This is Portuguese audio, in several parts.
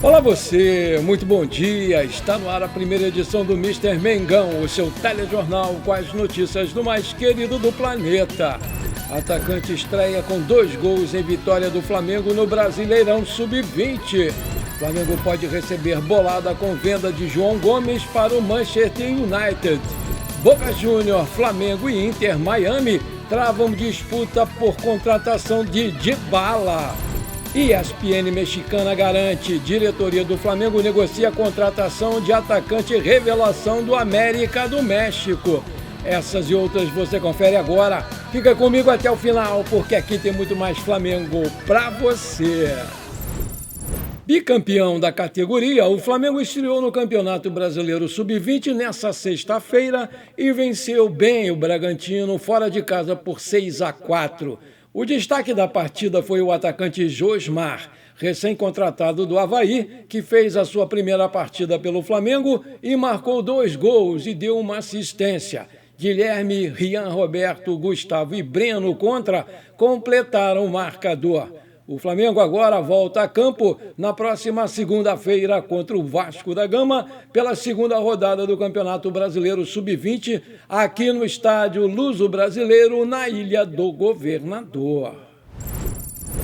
Olá você, muito bom dia. Está no ar a primeira edição do Mister Mengão, o seu telejornal com as notícias do mais querido do planeta. Atacante estreia com 2 gols em vitória do Flamengo no Brasileirão Sub-20. Flamengo pode receber bolada com venda de João Gomes para o Manchester United. Boca Júnior, Flamengo e Inter Miami travam disputa por contratação de Dybala. ESPN mexicana garante, diretoria do Flamengo negocia a contratação de atacante revelação do América do México. Essas e outras você confere agora. Fica comigo até o final, porque aqui tem muito mais Flamengo pra você. Bicampeão da categoria, o Flamengo estreou no Campeonato Brasileiro Sub-20 nesta sexta-feira e venceu bem o Bragantino fora de casa por 6-4. O destaque da partida foi o atacante Josmar, recém-contratado do Avaí, que fez a sua primeira partida pelo Flamengo e marcou 2 gols e deu uma assistência. Guilherme, Rian Roberto, Gustavo e Breno Contra completaram o marcador. O Flamengo agora volta a campo na próxima segunda-feira contra o Vasco da Gama pela segunda rodada do Campeonato Brasileiro Sub-20 aqui no estádio Luso-Brasileiro na Ilha do Governador.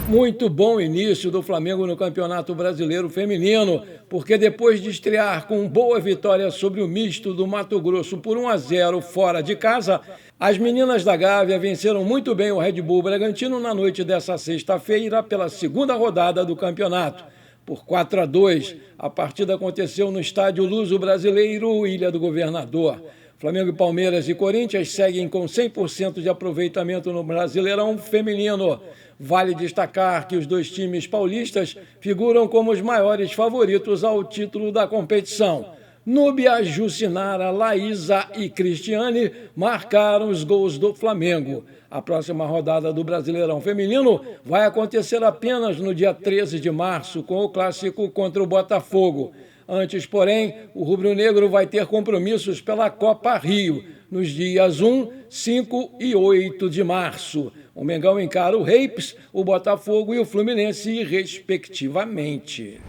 Muito bom início do Flamengo no Campeonato Brasileiro Feminino, porque depois de estrear com boa vitória sobre o misto do Mato Grosso por 1-0 fora de casa, as meninas da Gávea venceram muito bem o Red Bull Bragantino na noite dessa sexta-feira pela segunda rodada do campeonato. Por 4-2, a partida aconteceu no estádio Luso-Brasileiro, Ilha do Governador. Flamengo, Palmeiras e Corinthians seguem com 100% de aproveitamento no Brasileirão Feminino. Vale destacar que os 2 times paulistas figuram como os maiores favoritos ao título da competição. Núbia, Jucinara, Laísa e Cristiane marcaram os gols do Flamengo. A próxima rodada do Brasileirão Feminino vai acontecer apenas no dia 13 de março, com o clássico contra o Botafogo. Antes, porém, o rubro-negro vai ter compromissos pela Copa Rio, nos dias 1, 5 e 8 de março. O Mengão encara o Rapes, o Botafogo e o Fluminense, respectivamente.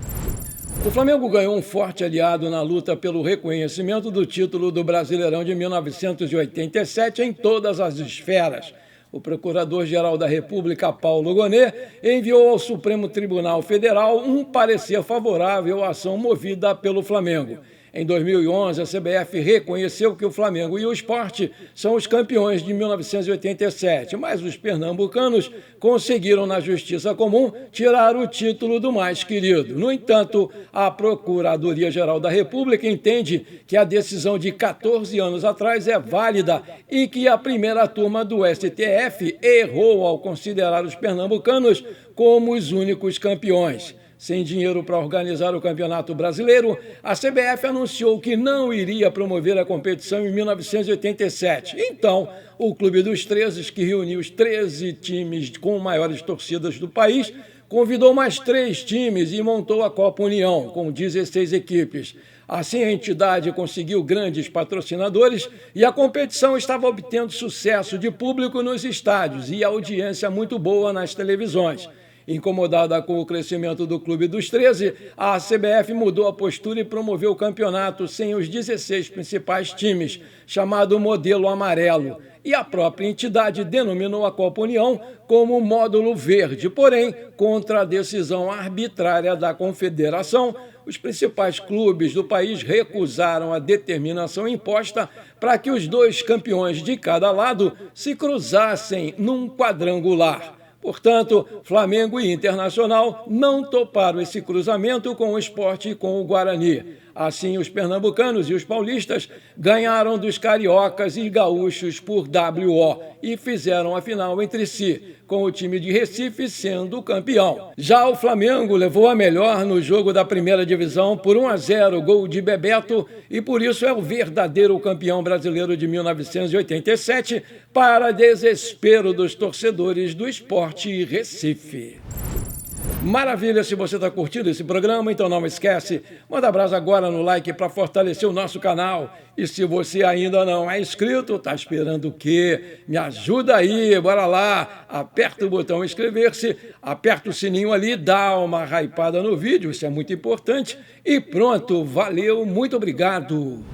O Flamengo ganhou um forte aliado na luta pelo reconhecimento do título do Brasileirão de 1987 em todas as esferas. O Procurador-Geral da República, Paulo Gonet, enviou ao Supremo Tribunal Federal um parecer favorável à ação movida pelo Flamengo. Em 2011, a CBF reconheceu que o Flamengo e o Sport são os campeões de 1987, mas os pernambucanos conseguiram, na Justiça Comum, tirar o título do mais querido. No entanto, a Procuradoria-Geral da República entende que a decisão de 14 anos atrás é válida e que a primeira turma do STF errou ao considerar os pernambucanos como os únicos campeões. Sem dinheiro para organizar o Campeonato Brasileiro, a CBF anunciou que não iria promover a competição em 1987. Então, o Clube dos 13, que reuniu os 13 times com maiores torcidas do país, convidou mais 3 times e montou a Copa União, com 16 equipes. Assim, a entidade conseguiu grandes patrocinadores e a competição estava obtendo sucesso de público nos estádios e audiência muito boa nas televisões. Incomodada com o crescimento do Clube dos 13, a CBF mudou a postura e promoveu o campeonato sem os 16 principais times, chamado Modelo Amarelo. E a própria entidade denominou a Copa União como Módulo Verde. Porém, contra a decisão arbitrária da Confederação, os principais clubes do país recusaram a determinação imposta para que os 2 campeões de cada lado se cruzassem num quadrangular. Portanto, Flamengo e Internacional não toparam esse cruzamento com o Sport e com o Guarani. Assim, os pernambucanos e os paulistas ganharam dos cariocas e gaúchos por WO e fizeram a final entre si, com o time de Recife sendo campeão. Já o Flamengo levou a melhor no jogo da primeira divisão por 1-0, gol de Bebeto, e por isso é o verdadeiro campeão brasileiro de 1987, para desespero dos torcedores do Sport e Recife. Maravilha, se você está curtindo esse programa, então não esquece, manda abraço agora no like para fortalecer o nosso canal. E se você ainda não é inscrito, tá esperando o quê? Me ajuda aí, bora lá, aperta o botão inscrever-se, aperta o sininho ali, dá uma hypada no vídeo, isso é muito importante. E pronto, valeu, muito obrigado.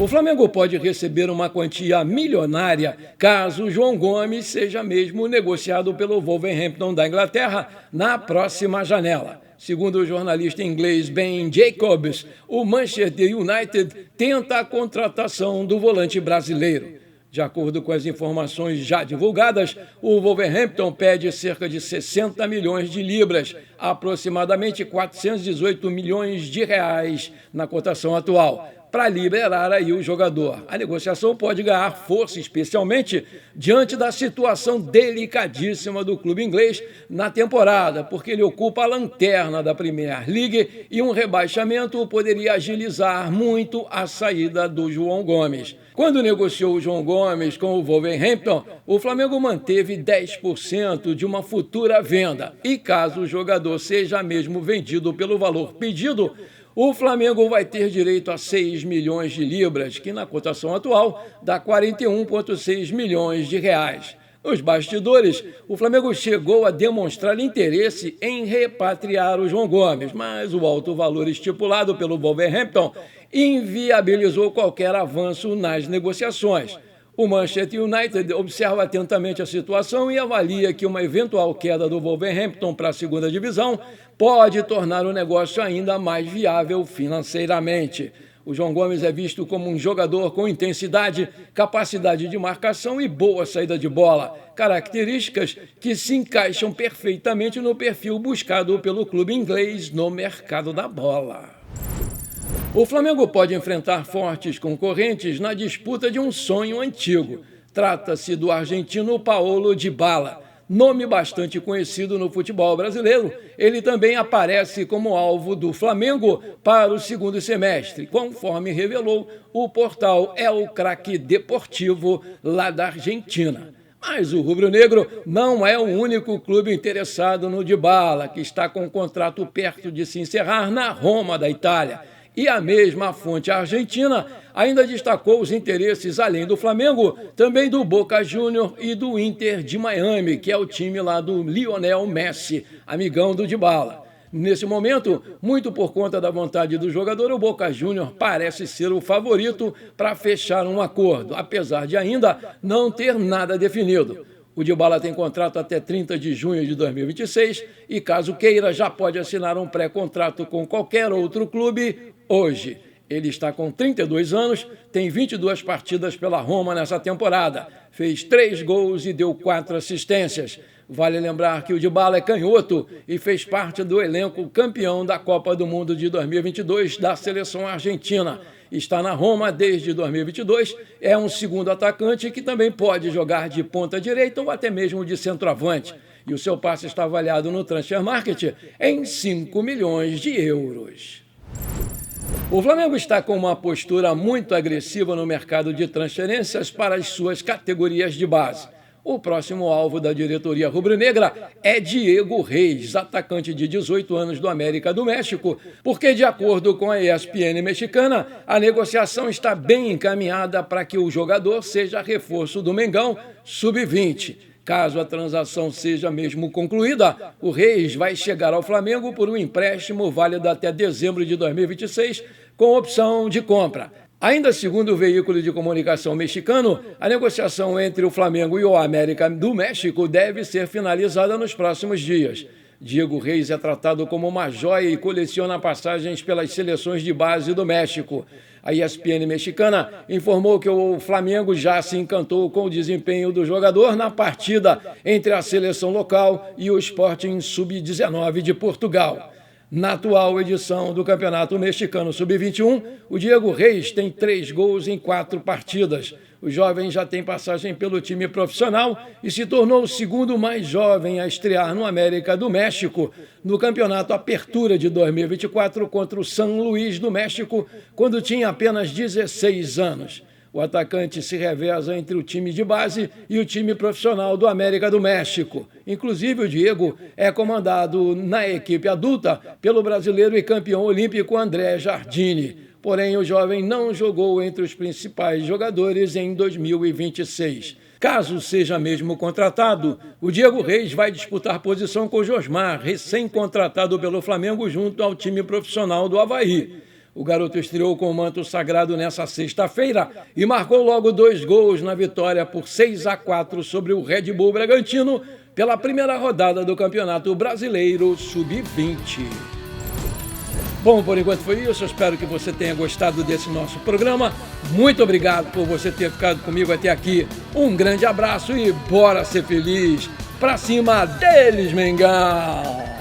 O Flamengo pode receber uma quantia milionária caso João Gomes seja mesmo negociado pelo Wolverhampton da Inglaterra na próxima janela. Segundo o jornalista inglês Ben Jacobs, o Manchester United tenta a contratação do volante brasileiro. De acordo com as informações já divulgadas, o Wolverhampton pede cerca de 60 milhões de libras, aproximadamente 418 milhões de reais na cotação atual, para liberar aí o jogador. A negociação pode ganhar força, especialmente diante da situação delicadíssima do clube inglês na temporada, porque ele ocupa a lanterna da Premier League e um rebaixamento poderia agilizar muito a saída do João Gomes. Quando negociou o João Gomes com o Wolverhampton, o Flamengo manteve 10% de uma futura venda. E caso o jogador seja mesmo vendido pelo valor pedido, o Flamengo vai ter direito a 6 milhões de libras, que na cotação atual dá 41,6 milhões de reais. Nos bastidores, o Flamengo chegou a demonstrar interesse em repatriar o João Gomes, mas o alto valor estipulado pelo Wolverhampton inviabilizou qualquer avanço nas negociações. O Manchester United observa atentamente a situação e avalia que uma eventual queda do Wolverhampton para a segunda divisão pode tornar o negócio ainda mais viável financeiramente. O João Gomes é visto como um jogador com intensidade, capacidade de marcação e boa saída de bola, características que se encaixam perfeitamente no perfil buscado pelo clube inglês no mercado da bola. O Flamengo pode enfrentar fortes concorrentes na disputa de um sonho antigo. Trata-se do argentino Paulo Dybala. Nome bastante conhecido no futebol brasileiro, ele também aparece como alvo do Flamengo para o segundo semestre, conforme revelou o portal El Craque Deportivo, lá da Argentina. Mas o rubro-negro não é o único clube interessado no Dybala, que está com o contrato perto de se encerrar na Roma da Itália. E a mesma fonte argentina ainda destacou os interesses, além do Flamengo, também do Boca Juniors e do Inter de Miami, que é o time lá do Lionel Messi, amigão do Dybala. Nesse momento, muito por conta da vontade do jogador, o Boca Juniors parece ser o favorito para fechar um acordo, apesar de ainda não ter nada definido. O Dybala tem contrato até 30 de junho de 2026 e, caso queira, já pode assinar um pré-contrato com qualquer outro clube hoje. Ele está com 32 anos, tem 22 partidas pela Roma nessa temporada, fez 3 gols e deu 4 assistências. Vale lembrar que o Dybala é canhoto e fez parte do elenco campeão da Copa do Mundo de 2022 da seleção argentina. Está na Roma desde 2022, é um segundo atacante que também pode jogar de ponta direita ou até mesmo de centroavante. E o seu passe está avaliado no Transfer Market em 5 milhões de euros. O Flamengo está com uma postura muito agressiva no mercado de transferências para as suas categorias de base. O próximo alvo da diretoria rubro-negra é Diego Reis, atacante de 18 anos do América do México, porque, de acordo com a ESPN mexicana, a negociação está bem encaminhada para que o jogador seja reforço do Mengão Sub-20. Caso a transação seja mesmo concluída, o Reis vai chegar ao Flamengo por um empréstimo válido até dezembro de 2026, com opção de compra. Ainda segundo o veículo de comunicação mexicano, a negociação entre o Flamengo e o América do México deve ser finalizada nos próximos dias. Diego Reis é tratado como uma joia e coleciona passagens pelas seleções de base do México. A ESPN mexicana informou que o Flamengo já se encantou com o desempenho do jogador na partida entre a seleção local e o Sporting Sub-19 de Portugal. Na atual edição do Campeonato Mexicano Sub-21, o Diego Reis tem 3 gols em 4 partidas. O jovem já tem passagem pelo time profissional e se tornou o segundo mais jovem a estrear no América do México no Campeonato Apertura de 2024 contra o San Luís do México, quando tinha apenas 16 anos. O atacante se reveza entre o time de base e o time profissional do América do México. Inclusive, o Diego é comandado na equipe adulta pelo brasileiro e campeão olímpico André Jardine. Porém, o jovem não jogou entre os principais jogadores em 2026. Caso seja mesmo contratado, o Diego Reis vai disputar posição com o Josmar, recém-contratado pelo Flamengo junto ao time profissional do Avaí. O garoto estreou com o manto sagrado nessa sexta-feira e marcou logo 2 gols na vitória por 6-4 sobre o Red Bull Bragantino pela primeira rodada do Campeonato Brasileiro Sub-20. Bom, por enquanto foi isso. Eu espero que você tenha gostado desse nosso programa. Muito obrigado por você ter ficado comigo até aqui. Um grande abraço e bora ser feliz. Pra cima deles, Mengão!